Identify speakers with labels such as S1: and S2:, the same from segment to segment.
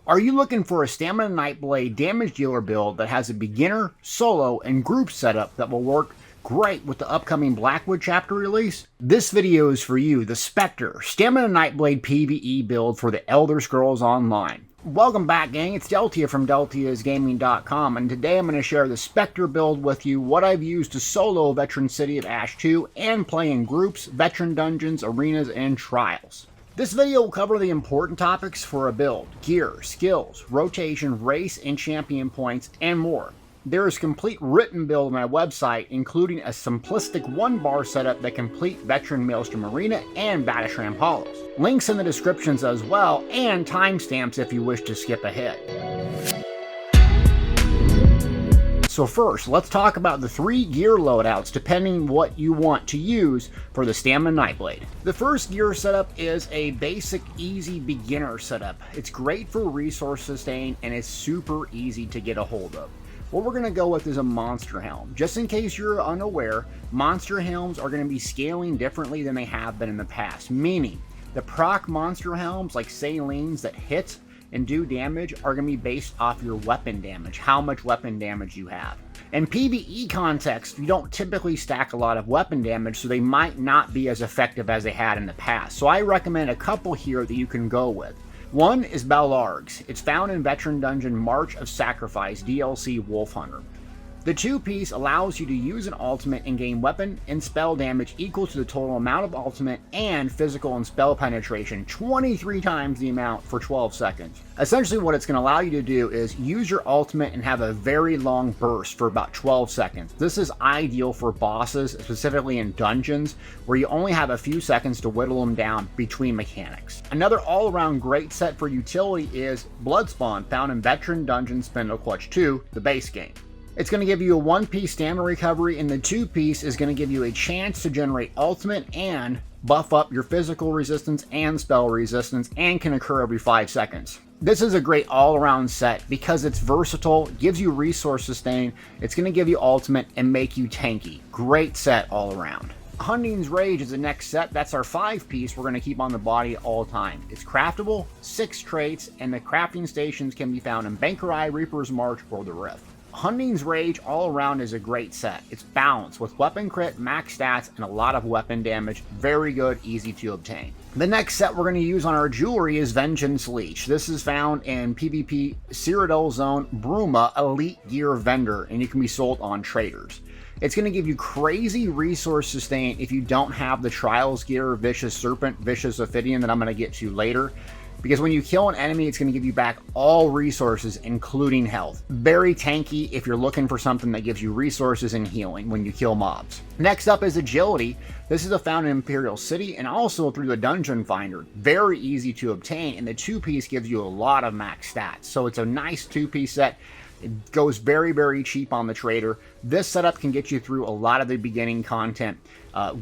S1: Are you looking for a Stamina Nightblade damage dealer build that has a beginner, solo, and group setup that will work great with the upcoming Blackwood chapter release? This video is for you, the Specter Stamina Nightblade PvE build for the Elder Scrolls Online. Welcome back, gang. It's Deltia from Deltiasgaming.com, and today I'm going to share the Specter build with you, what I've used to solo Veteran City of Ash 2 and play in groups, veteran dungeons, arenas, and trials. This video will cover the important topics for a build: gear, skills, rotation, race, and champion points, and more. There is a complete written build on my website, including a simplistic one-bar setup that complete Veteran Maelstrom Arena and Batishram Hollows. Links in the descriptions as well, and timestamps if you wish to skip ahead. So first, let's talk about the 3 gear loadouts depending what you want to use for the Stamina Nightblade. The first gear setup is a basic, easy beginner setup. It's great for resource sustain and it's super easy to get a hold of. What we're going to go with is a monster helm. Just in case you're unaware, monster helms are going to be scaling differently than they have been in the past, meaning the proc monster helms like Salines that hit and do damage are going to be based off your weapon damage, how much weapon damage you have. In PvE context, you don't typically stack a lot of weapon damage, so they might not be as effective as they had in the past. So I recommend a couple here that you can go with. One is Ballarg's. It's found in Veteran Dungeon March of Sacrifice DLC Wolf Hunter. The 2-piece allows you to use an ultimate and gain weapon and spell damage equal to the total amount of ultimate and physical and spell penetration 23 times the amount for 12 seconds. Essentially what it's going to allow you to do is use your ultimate and have a very long burst for about 12 seconds. This is ideal for bosses, specifically in dungeons, where you only have a few seconds to whittle them down between mechanics. Another all-around great set for utility is Bloodspawn, found in Veteran Dungeon Spindle Clutch 2, the base game. It's going to give you a 1-piece stamina recovery, and the 2-piece is going to give you a chance to generate ultimate and buff up your physical resistance and spell resistance, and can occur every 5 seconds. This is a great all-around set because it's versatile, gives you resource sustain, it's going to give you ultimate and make you tanky. Great set all around. Hunting's Rage is the next set. That's our 5-piece we're going to keep on the body all time. It's craftable, 6 traits, and the crafting stations can be found in Bankerai, Reaper's March, or the Rift. Hunting's Rage all around is a great set. It's balanced with weapon crit, max stats, and a lot of weapon damage. Very good, easy to obtain. The next set we're going to use on our jewelry is Vengeance Leech. This is found in PvP Cyrodiil Zone Bruma Elite Gear Vendor, and it can be sold on traders. It's going to give you crazy resource sustain if you don't have the Trials Gear Vicious Serpent, Vicious Ophidian that I'm going to get to later. Because when you kill an enemy, it's going to give you back all resources, including health. Very tanky if you're looking for something that gives you resources and healing when you kill mobs. Next up is Agility. This is found in Imperial City and also through the Dungeon Finder. Very easy to obtain, and the 2-piece gives you a lot of max stats. So it's a nice 2-piece set. It goes very, very cheap on the trader. This setup can get you through a lot of the beginning content.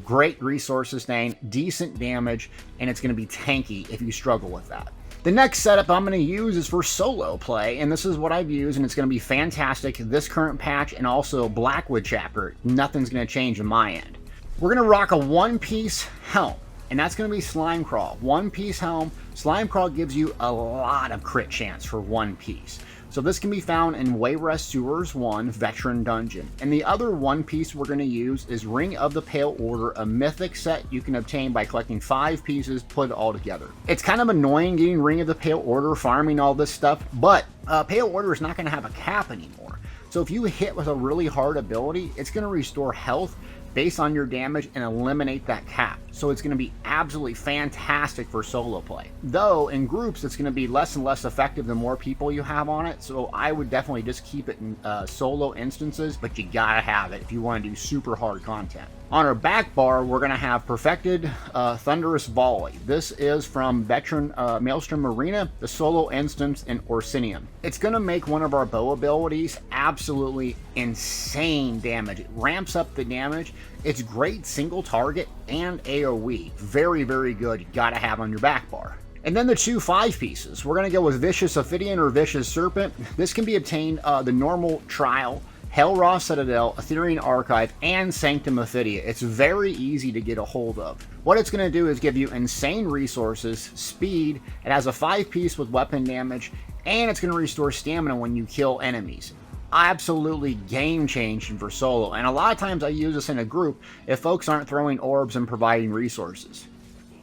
S1: Great resource sustain, decent damage, and it's going to be tanky if you struggle with that. The next setup I'm going to use is for solo play, and this is what I've used, and it's going to be fantastic this current patch and also Blackwood chapter. Nothing's going to change on my end. We're going to rock a 1-piece helm, and that's going to be Slime Crawl. 1-piece helm. Slime Crawl gives you a lot of crit chance for 1 piece. So this can be found in Wayrest Sewers 1 Veteran Dungeon. And the other 1-piece we're going to use is Ring of the Pale Order, a mythic set you can obtain by collecting 5 pieces put all together. It's kind of annoying getting Ring of the Pale Order, farming all this stuff, but Pale Order is not going to have a cap anymore. So if you hit with a really hard ability, it's going to restore health based on your damage and eliminate that cap. So it's going to be absolutely fantastic for solo play. Though in groups it's going to be less and less effective the more people you have on it, so I would definitely just keep it in solo instances, but you gotta have it if you want to do super hard content. On our back bar, we're going to have Perfected Thunderous Volley. This is from Veteran Maelstrom Arena, the solo instance in Orsinium. It's going to make one of our bow abilities absolutely insane damage. It ramps up the damage. It's great single target and AoE. Very, very good. You got to have on your back bar. And then the 2 5-pieces. We're going to go with Vicious Ophidian or Vicious Serpent. This can be obtained the normal trial, Hellraw Citadel, Ethereal Archive, and Sanctum Ophidia. It's very easy to get a hold of. What it's going to do is give you insane resources, speed, it has a 5-piece with weapon damage, and it's going to restore stamina when you kill enemies. Absolutely game changing for solo, and a lot of times I use this in a group if folks aren't throwing orbs and providing resources.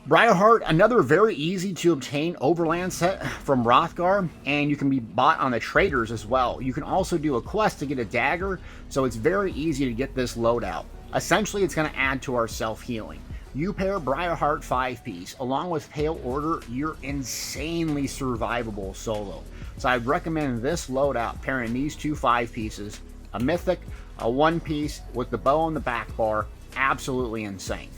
S1: Briarheart, another very easy to obtain overland set from Rothgar, and you can be bought on the traders as well. You can also do a quest to get a dagger, so it's very easy to get this loadout. Essentially, it's going to add to our self-healing. You pair Briarheart 5-piece along with Pale Order, you're insanely survivable solo. So I'd recommend this loadout pairing these two 5-pieces, a mythic, a 1-piece with the bow on the back bar. Absolutely insane.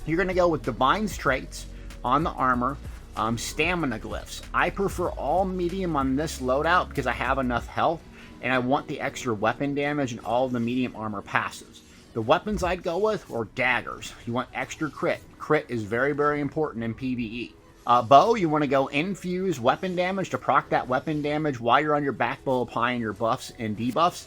S1: You're going to go with Divine's traits on the armor, stamina glyphs. I prefer all medium on this loadout because I have enough health and I want the extra weapon damage and all of the medium armor passives. The weapons I'd go with are daggers. You want extra crit. Crit is very, very important in PvE. Bow, you want to go infuse weapon damage to proc that weapon damage while you're on your back bow applying your buffs and debuffs.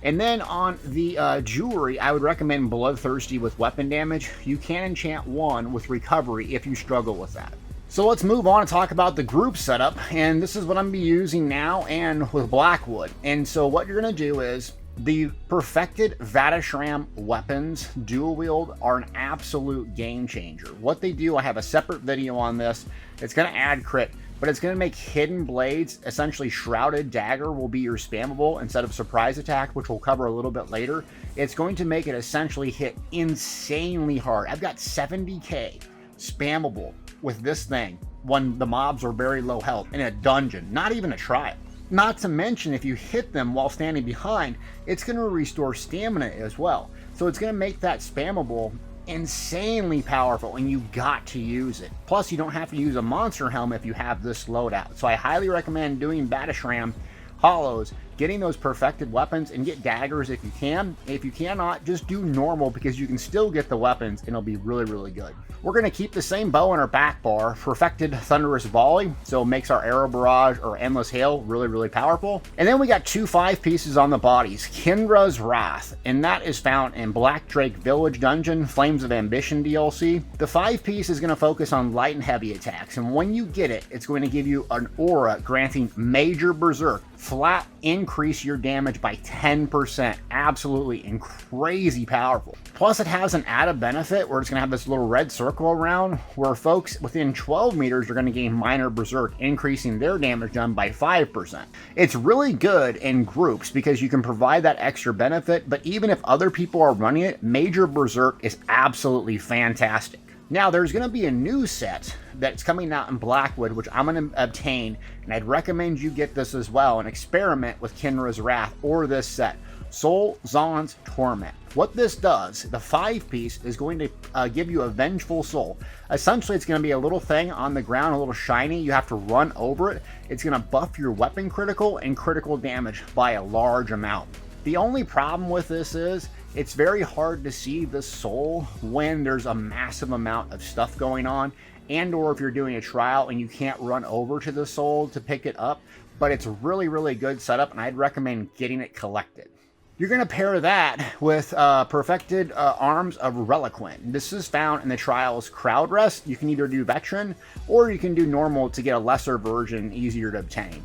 S1: And then on the jewelry, I would recommend Bloodthirsty with weapon damage. You can enchant one with recovery if you struggle with that. So let's move on and talk about the group setup. And this is what I'm going to be using now and with Blackwood. And so what you're going to do is the perfected Vatashram weapons dual wield are an absolute game changer. What they do, I have a separate video on this. It's going to add crit, but it's going to make hidden blades, essentially Shrouded Dagger will be your spammable instead of surprise attack, which we'll cover a little bit later. It's going to make it essentially hit insanely hard. I've got 70k spammable with this thing when the mobs are very low health in a dungeon, not even a trial. Not to mention, if you hit them while standing behind, it's going to restore stamina as well. So it's going to make that spammable insanely powerful, and you got to use it. Plus, you don't have to use a monster helm if you have this loadout. So I highly recommend doing Vatashram hollows, getting those perfected weapons, and get daggers if you can. If you cannot, just do normal because you can still get the weapons and it'll be really, really good. We're going to keep the same bow in our back bar, perfected Thunderous Volley, so it makes our Arrow Barrage or Endless Hail really, really powerful. And then we got two 5-pieces on the bodies, Kendra's Wrath, and that is found in Black Drake Village Dungeon, Flames of Ambition DLC. The 5-piece is going to focus on light and heavy attacks, and when you get it, it's going to give you an aura granting Major Berserk, flat increase your damage by 10%. Absolutely and crazy powerful. Plus, it has an added benefit where it's going to have this little red circle around where folks within 12 meters are going to gain minor berserk, increasing their damage done by 5%. It's really good in groups because you can provide that extra benefit, but even if other people are running it, major berserk is absolutely fantastic. Now, there's going to be a new set that's coming out in Blackwood, which I'm going to obtain, and I'd recommend you get this as well and experiment with Kendra's Wrath or this set, Soul Zon's Torment. What this does, the 5-piece is going to give you a Vengeful Soul. Essentially, it's going to be a little thing on the ground, a little shiny. You have to run over it. It's going to buff your weapon critical and critical damage by a large amount. The only problem with this is it's very hard to see the soul when there's a massive amount of stuff going on, and or if you're doing a trial and you can't run over to the soul to pick it up, but it's a really, really good setup, and I'd recommend getting it collected. You're going to pair that with perfected Arms of Reliquant. This is found in the trials Crowd Rest. You can either do Veteran or you can do normal to get a lesser version, easier to obtain.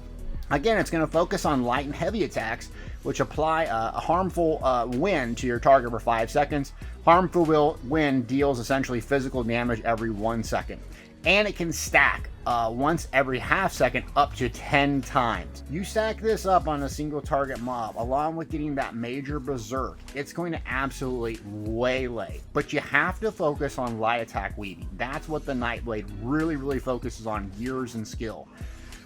S1: Again, it's going to focus on light and heavy attacks, which apply a harmful wind to your target for 5 seconds. Harmful wind deals essentially physical damage every 1 second. And it can stack once every half second up to 10 times. You stack this up on a single target mob, along with getting that major berserk, it's going to absolutely waylay. But you have to focus on light attack weaving. That's what the Nightblade really, really focuses on, gears and skill.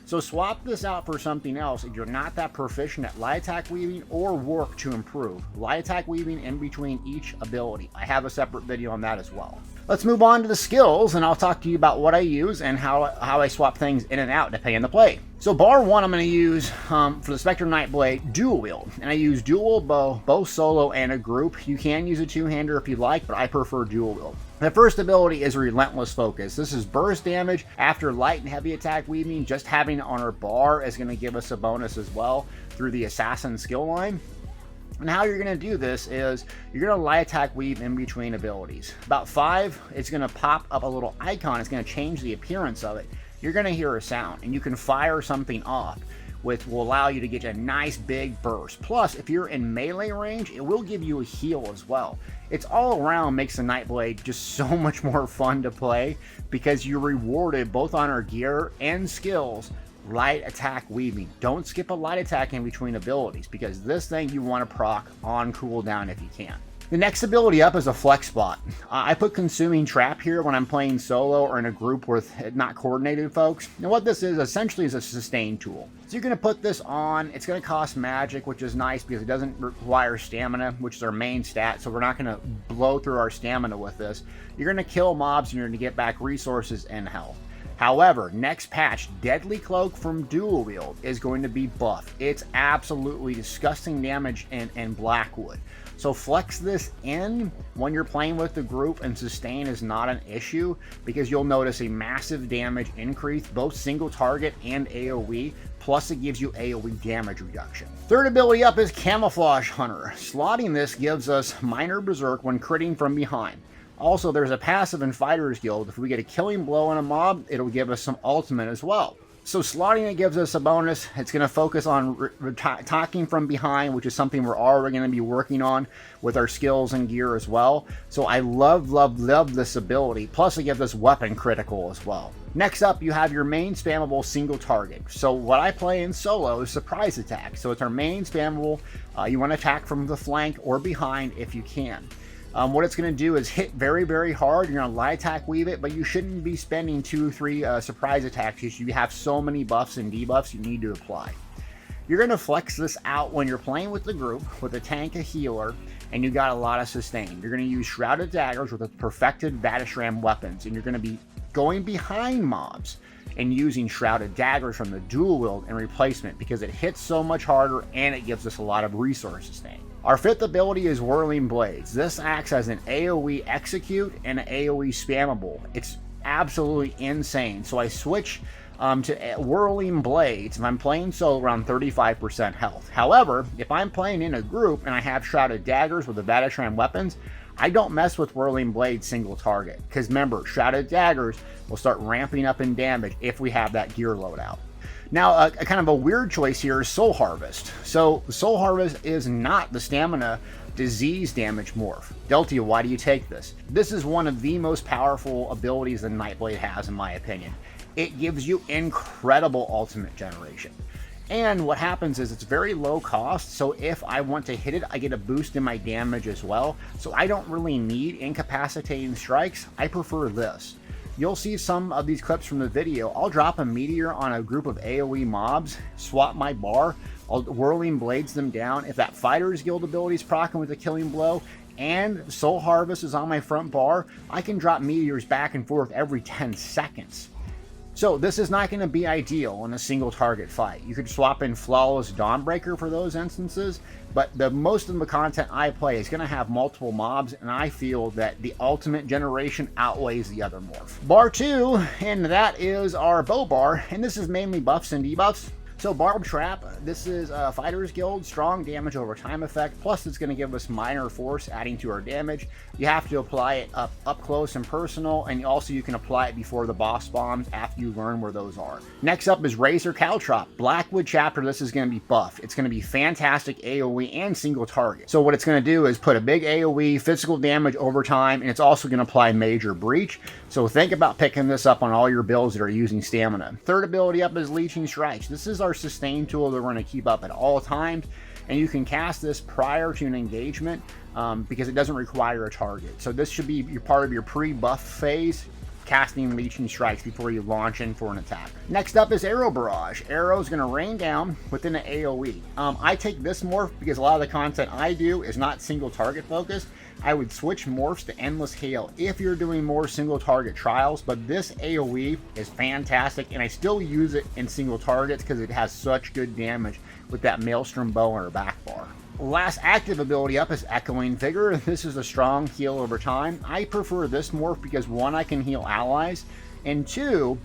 S1: So swap this out for something else if you're not that proficient at light attack weaving, or work to improve light attack weaving in between each ability. I have a separate video on that as well. Let's move on to the skills, and I'll talk to you about what I use and how I swap things in and out depending on the play. So bar 1, I'm going to use for the Specter Nightblade dual wield, and I use dual bow, both solo and a group. You can use a two-hander if you like, but I prefer dual wield. The first ability is Relentless Focus. This is burst damage after light and heavy attack weaving. Just having it on our bar is going to give us a bonus as well through the assassin skill line. And how you're going to do this is you're going to light attack weave in between abilities. About 5, it's going to pop up a little icon. It's going to change the appearance of it. You're going to hear a sound, and you can fire something off. which will allow you to get a nice big burst. Plus, if you're in melee range, it will give you a heal as well. It's all around makes the Nightblade just so much more fun to play because you're rewarded both on our gear and skills. Light attack weaving. Don't skip a light attack in between abilities because this thing you want to proc on cooldown if you can. The next ability up is a flex spot. I put Consuming Trap here when I'm playing solo or in a group with not coordinated folks. And what this is essentially is a sustain tool. So you're going to put this on. It's going to cost magic, which is nice because it doesn't require stamina, which is our main stat. So we're not going to blow through our stamina with this. You're going to kill mobs and you're going to get back resources and health. However, next patch, Deadly Cloak from Dual Wield is going to be buffed. It's absolutely disgusting damage in Blackwood. So flex this in when you're playing with the group, and sustain is not an issue because you'll notice a massive damage increase, both single target and AoE, plus it gives you AoE damage reduction. Third ability up is Camouflage Hunter. Slotting this gives us minor berserk when critting from behind. Also, there's a passive in Fighters Guild. If we get a killing blow on a mob, it'll give us some ultimate as well. So slotting it gives us a bonus. It's going to focus on attacking from behind, which is something we're already going to be working on with our skills and gear as well. So I love this ability. Plus it gives us weapon critical as well. Next up, you have your main spammable single target. So what I play in solo is surprise attack. So it's our main spammable. You want to attack from the flank or behind if you can. What it's going to do is hit very, very hard. You're going to light attack weave it, but you shouldn't be spending 2 or 3 surprise attacks. You have so many buffs and debuffs you need to apply. You're going to flex this out when you're playing with the group, with a tank, a healer, and you got a lot of sustain. You're going to use Shrouded Daggers with the perfected Vatishram weapons, and you're going to be going behind mobs and using Shrouded Daggers from the Dual Wield in replacement because it hits so much harder and it gives us a lot of resource sustain. Our fifth ability is Whirling Blades. This acts as an AoE execute and an AoE spammable. It's absolutely insane. So I switch to Whirling Blades if I'm playing solo around 35% health. However, if I'm playing in a group and I have Shrouded Daggers with the Vatishram weapons, I don't mess with Whirling Blades single target. Because remember, Shrouded Daggers will start ramping up in damage if we have that gear loadout. Now, a kind of a weird choice here is Soul Harvest. So, Soul Harvest is not the stamina disease damage morph. Deltia, why do you take this? This is one of the most powerful abilities the Nightblade has, in my opinion. It gives you incredible ultimate generation. And what happens is it's very low cost, so if I want to hit it, I get a boost in my damage as well. So I don't really need incapacitating strikes. I prefer this. You'll see some of these clips from the video. I'll drop a meteor on a group of AoE mobs, swap my bar, I'll Whirling Blades them down. If that Fighters Guild ability is proccing with a killing blow, and Soul Harvest is on my front bar, I can drop meteors back and forth every 10 seconds. So this is not going to be ideal in a single target fight. You could swap in Flawless Dawnbreaker for those instances, but most of the content I play is going to have multiple mobs, and I feel that the ultimate generation outweighs the other morph. Bar 2, and that is our bow bar, and this is mainly buffs and debuffs. So Barb Trap, this is Fighters Guild, strong damage over time effect, plus it's going to give us minor force adding to our damage. You have to apply it up close and personal, and also you can apply it before the boss bombs after you learn where those are. Next up is Razor Caltrop. Blackwood Chapter, this is going to be buffed. It's going to be fantastic AoE and single target. So what it's going to do is put a big AoE, physical damage over time, and it's also going to apply Major Breach. So think about picking this up on all your builds that are using stamina. Third ability up is Leeching Strikes. This is our sustain tool that we're going to keep up at all times, and you can cast this prior to an engagement because it doesn't require a target. So this should be part of your pre-buff phase, casting Leeching Strikes before you launch in for an attack. Next up is Arrow Barrage. Arrow is going to rain down within an AoE. I take this morph because a lot of the content I do is not single target focused. I would switch morphs to Endless Hail if you're doing more single target trials, but this AoE is fantastic, and I still use it in single targets because it has such good damage with that Maelstrom bow on our back bar. Last active ability up is Echoing Vigor. This is a strong heal over time. I prefer this morph because 1, I can heal allies, and 2,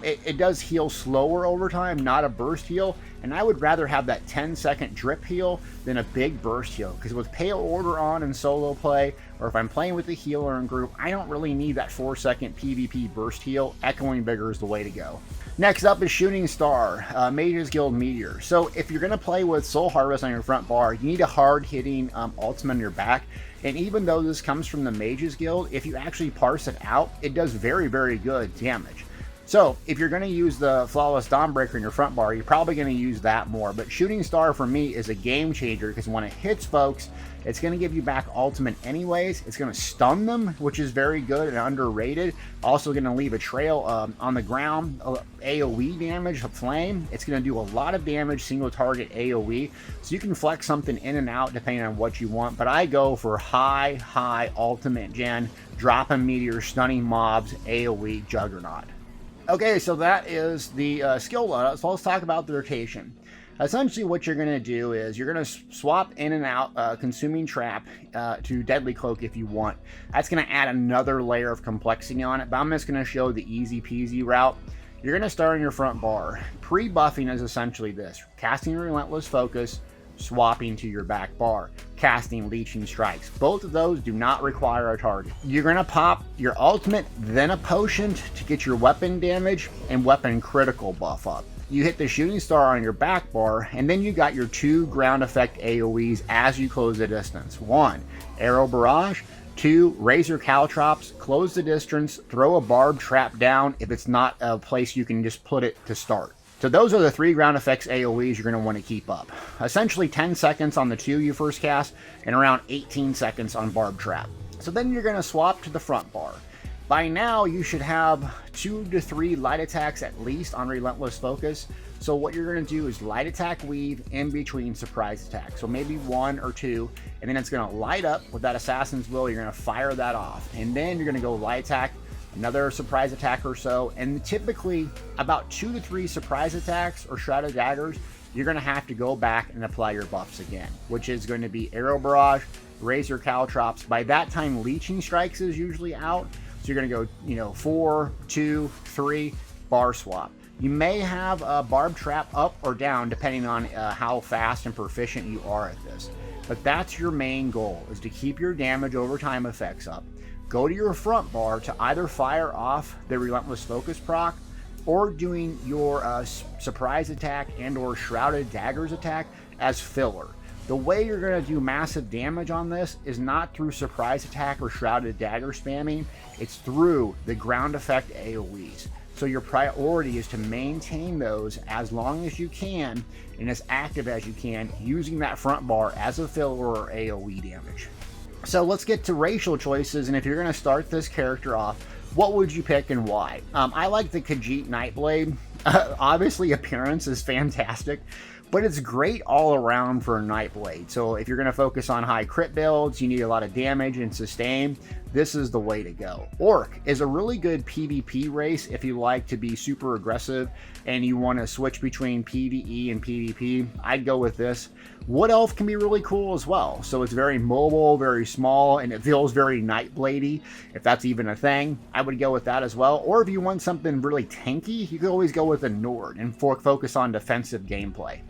S1: it does heal slower over time, not a burst heal, and I would rather have that 10-second drip heal than a big burst heal, because with Pale Order on in solo play, or if I'm playing with a healer in group, I don't really need that 4-second PvP burst heal. Echoing Vigor is the way to go. Next up is Shooting Star, Mage's Guild Meteor. So if you're going to play with Soul Harvest on your front bar, you need a hard-hitting ultimate on your back. And even though this comes from the Mage's Guild, if you actually parse it out, it does very, very good damage. So if you're going to use the Flawless Dawnbreaker in your front bar, you're probably going to use that more. But Shooting Star for me is a game changer because when it hits folks, it's going to give you back ultimate anyways. It's going to stun them, which is very good and underrated. Also going to leave a trail on the ground, AoE damage, a flame. It's going to do a lot of damage, single target AoE. So you can flex something in and out depending on what you want. But I go for high ultimate gen, dropping meteors, stunning mobs, AoE juggernaut. Okay, so that is the skill loadout. So let's talk about the rotation. Essentially what you're going to do is you're going to swap in and out Consuming Trap to Deadly Cloak if you want. That's going to add another layer of complexity on it, but I'm just going to show the easy peasy route. You're going to start on your front bar. Pre-buffing is essentially this: casting Relentless Focus, swapping to your back bar, casting Leeching Strikes. Both of those do not require a target. You're going to pop your ultimate, then a potion to get your weapon damage and weapon critical buff up. You hit the Shooting Star on your back bar, and then you got your 2 ground effect AoEs as you close the distance. 1, Arrow Barrage. 2, Razor Caltrops, close the distance, throw a Barb Trap down if it's not a place you can just put it to start. So those are the 3 ground effects AoEs you're going to want to keep up. Essentially 10 seconds on the 2 you first cast, and around 18 seconds on Barb Trap. So then you're going to swap to the front bar. By now, you should have 2 to 3 light attacks at least on Relentless Focus. So what you're going to do is light attack weave in between surprise attacks. So maybe 1 or 2, and then it's going to light up with that Assassin's Will. You're going to fire that off. And then you're going to go light attack, another surprise attack or so. And typically, about 2 to 3 surprise attacks or Shrouded Daggers, you're going to have to go back and apply your buffs again, which is going to be Arrow Barrage, Razor Caltrops. By that time, Leeching Strikes is usually out. So you're going to go, 4, 2, 3, bar swap. You may have a Barb Trap up or down depending on how fast and proficient you are at this. But that's your main goal, is to keep your damage over time effects up. Go to your front bar to either fire off the Relentless Focus proc, or doing your surprise attack and or Shrouded Daggers attack as filler. The way you're going to do massive damage on this is not through surprise attack or Shrouded Dagger spamming, it's through the ground effect AoEs. So your priority is to maintain those as long as you can and as active as you can, using that front bar as a filler or AoE damage. So let's get to racial choices, and if you're going to start this character off, what would you pick and why? I like the Khajiit Nightblade. Obviously appearance is fantastic, but it's great all around for a Nightblade. So if you're going to focus on high crit builds, you need a lot of damage and sustain, this is the way to go. Orc is a really good PvP race if you like to be super aggressive and you want to switch between PvE and PvP. I'd go with this. Wood Elf can be really cool as well. So it's very mobile, very small, and it feels very Nightbladey, if that's even a thing. I would go with that as well. Or if you want something really tanky, you could always go with a Nord and focus on defensive gameplay.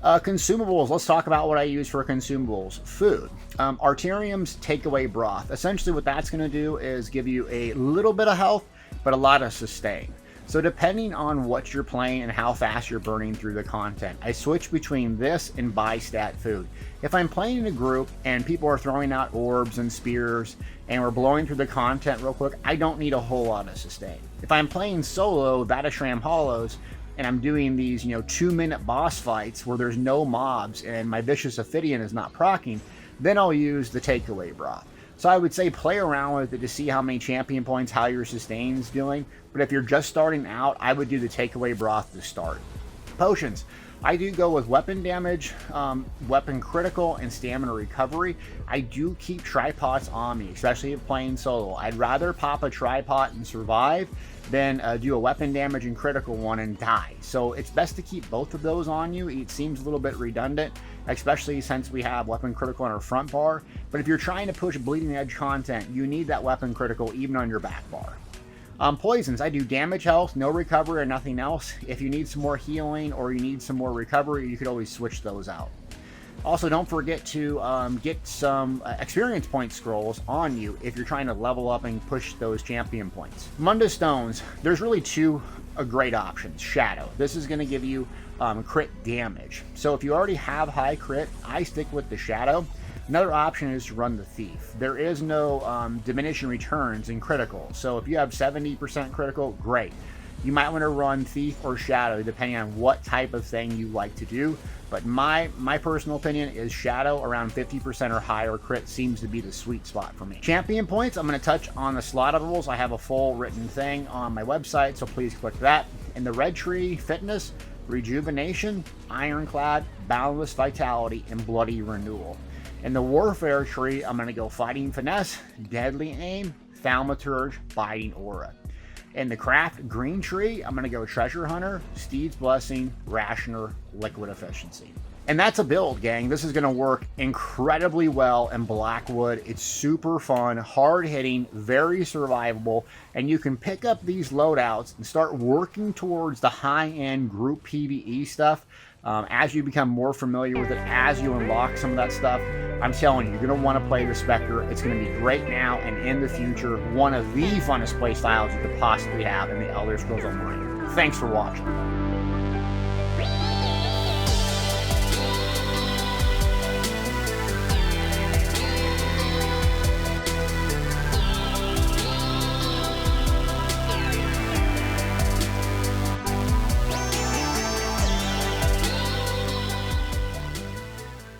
S1: Consumables, let's talk about what I use for consumables. Food. Arterium's Takeaway Broth. Essentially what that's going to do is give you a little bit of health, but a lot of sustain. So depending on what you're playing and how fast you're burning through the content, I switch between this and buy stat food. If I'm playing in a group and people are throwing out orbs and spears and we're blowing through the content real quick, I don't need a whole lot of sustain. If I'm playing solo, Vatashram Hollows, and I'm doing these, 2-minute boss fights where there's no mobs and my Vicious Ophidian is not proccing, then I'll use the Takeaway Broth. So I would say play around with it to see how many champion points, how your sustain's doing. But if you're just starting out, I would do the Takeaway Broth to start. Potions. I do go with weapon damage, weapon critical, and stamina recovery. I do keep tripods on me, especially if playing solo. I'd rather pop a tripod and survive than do a weapon damage and critical one and die. So it's best to keep both of those on you. It seems a little bit redundant, especially since we have weapon critical on our front bar. But if you're trying to push bleeding edge content, you need that weapon critical even on your back bar. Poisons, I do damage, health, no recovery, or nothing else. If you need some more healing or you need some more recovery, you could always switch those out. Also, don't forget to get some experience point scrolls on you if you're trying to level up and push those champion points. Mundus Stones, there's really two a great option. Shadow. This is going to give you crit damage. So if you already have high crit, I stick with the Shadow. Another option is to run the Thief. There is no diminishing returns in critical. So if you have 70% critical, great. You might want to run Thief or Shadow depending on what type of thing you like to do. But my personal opinion is Shadow around 50% or higher crit seems to be the sweet spot for me. Champion points, I'm going to touch on the slottables. I have a full written thing on my website, so please click that. In the Red Tree, Fitness, Rejuvenation, Ironclad, Boundless Vitality, and Bloody Renewal. In the Warfare tree, I'm going to go Fighting Finesse, Deadly Aim, Thaumaturge, Biting Aura. In the Craft Green tree, I'm going to go Treasure Hunter, Steed's Blessing, Rationer, Liquid Efficiency. And that's a build, gang. This is going to work incredibly well in Blackwood. It's super fun, hard-hitting, very survivable, and you can pick up these loadouts and start working towards the high-end group PvE stuff as you become more familiar with it, as you unlock some of that stuff. I'm telling you, you're going to want to play the Specter. It's going to be great now and in the future. One of the funnest play styles you could possibly have in the Elder Scrolls Online. Thanks for watching.